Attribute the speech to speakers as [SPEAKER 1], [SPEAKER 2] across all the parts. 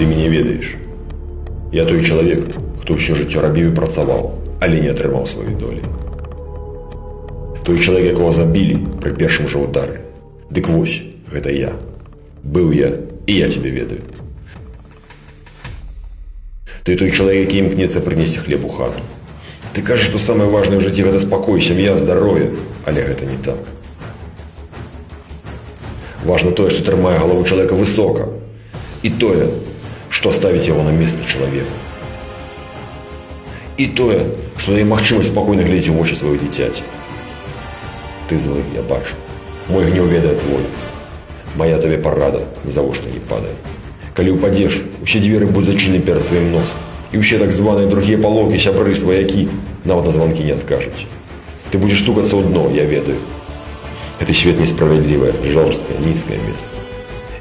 [SPEAKER 1] Ты мяне ведаеш. Я той чалавек, хто ўсё жыццё рабіў і працаваў, але не атрымаў сваёй долі. Той чалавек, якога забілі пры першым жа удары. Дык вось, гэта я. Быў я, і я цябе ведаю. Ты той чалавек, які імкнецца прынесці хлеб у хату. Ты кажаш, што самае важнае ў жыцці гэта спакой, сям'я, здароўе, але гэта не так. Важна тое, што трымае галаву чалавека высока, і тое, што ставіць яго на месца чалавека. І тое, што дае магчымасць спакойна глядзець у вочы сваёй дзіцяці. Ты злы, я бачу. Мой гнеў ведае твой. Мая табе парада нізавошта не падае. Калі ўпадзеш, усе дзверы будуць зачынены перад тваім носам. І ўсе так званыя другія палокі, сябры, сваякі нават на званкі не адкажуць. Ты будзеш стукацца ў дно, я ведаю. Гэты свет несправядлівае, жорсткае, нізкае месца.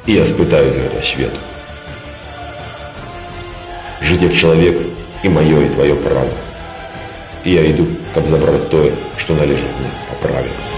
[SPEAKER 1] І я спытаю з гэтага свету. Жыць як чалавек і маё, і тваё права. І я іду, каб забраць тое, што належыць мне па праве.